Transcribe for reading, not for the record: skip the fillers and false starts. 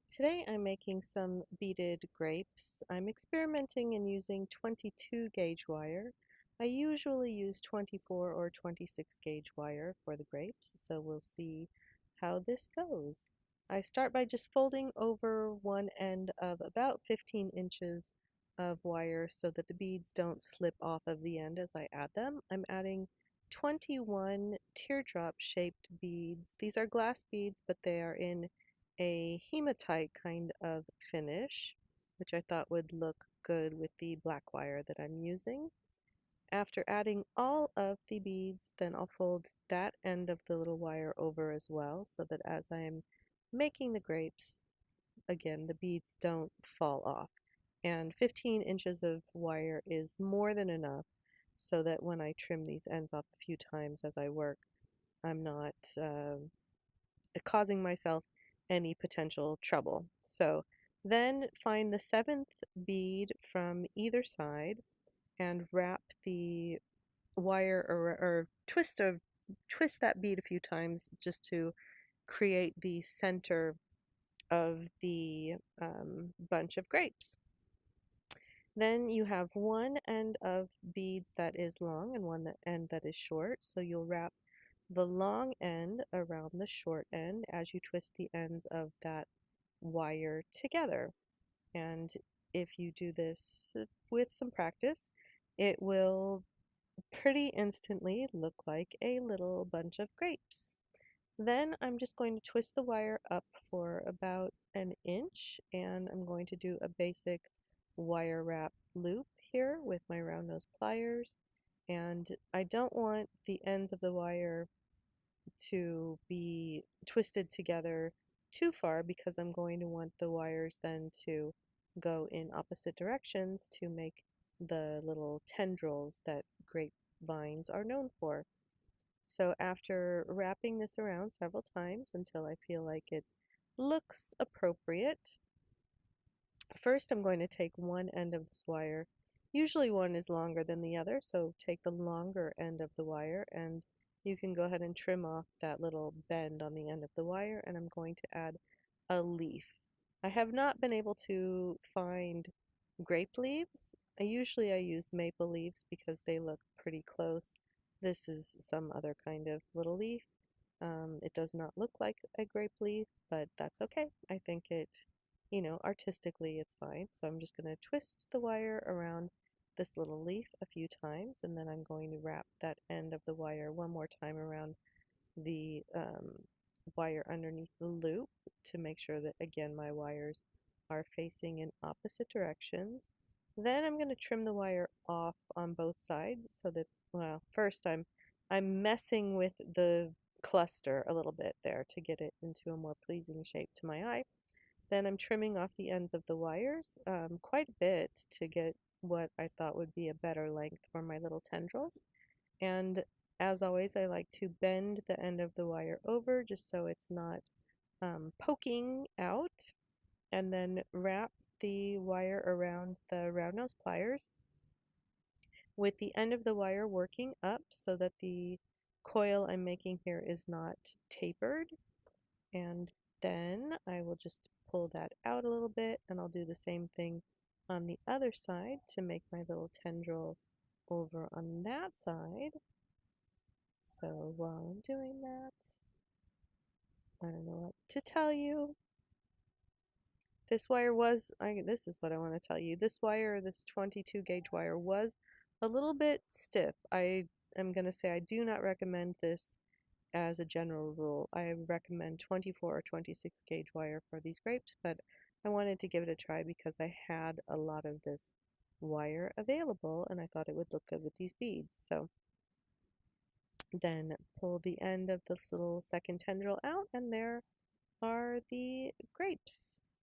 Today I'm making some beaded grapes. I'm experimenting in using 22 gauge wire. I usually use 24 or 26 gauge wire for the grapes, so we'll see how this goes. I start by just folding over one end of about 15 inches of wire so that the beads don't slip off of the end as I add them. I'm adding 21 teardrop shaped beads. These are glass beads, but they are in a hematite kind of finish, which I thought would look good with the black wire that I'm using. After adding all of the beads, then I'll fold that end of the little wire over as well, so that as I'm making the grapes, again, the beads don't fall off. And 15 inches of wire is more than enough so that when I trim these ends off a few times as I work, I'm not causing myself any potential trouble. So then find the seventh bead from either side and wrap the wire or twist that bead a few times just to create the center of the bunch of grapes. Then you have one end of beads that is long and one end that is short, so you'll wrap the long end around the short end as you twist the ends of that wire together. And if you do this with some practice, it will pretty instantly look like a little bunch of grapes. Then I'm just going to twist the wire up for about an inch, and I'm going to do a basic wire wrap loop here with my round nose pliers. And I don't want the ends of the wire to be twisted together too far because I'm going to want the wires then to go in opposite directions to make the little tendrils that grapevines are known for. So after wrapping this around several times until I feel like it looks appropriate, first I'm going to take one end of this wire. Usually one is longer than the other, so take the longer end of the wire and you can go ahead and trim off that little bend on the end of the wire, and I'm going to add a leaf. I have not been able to find grape leaves. I use maple leaves because they look pretty close. This is some other kind of little leaf. It does not look like a grape leaf, but that's okay. I think artistically it's fine. So I'm just going to twist the wire around this little leaf a few times, and then I'm going to wrap that end of the wire one more time around the wire underneath the loop to make sure that, again, my wires are facing in opposite directions. Then I'm going to trim the wire off on both sides so that, well, first I'm messing with the cluster a little bit there to get it into a more pleasing shape to my eye. Then I'm trimming off the ends of the wires quite a bit to get what I thought would be a better length for my little tendrils. And as always, I like to bend the end of the wire over just so it's not poking out, and then wrap the wire around the round nose pliers with the end of the wire working up so that the coil I'm making here is not tapered. And then I will just pull that out a little bit, and I'll do the same thing on the other side to make my little tendril over on that side. So while I'm doing that, I don't know what to tell you. This wire was, this is what I want to tell you. This wire, this 22 gauge wire, was a little bit stiff. I am going to say I do not recommend this as a general rule. I recommend 24 or 26 gauge wire for these grapes, but I wanted to give it a try because I had a lot of this wire available and I thought it would look good with these beads. So then pull the end of this little second tendril out, and there are the grapes.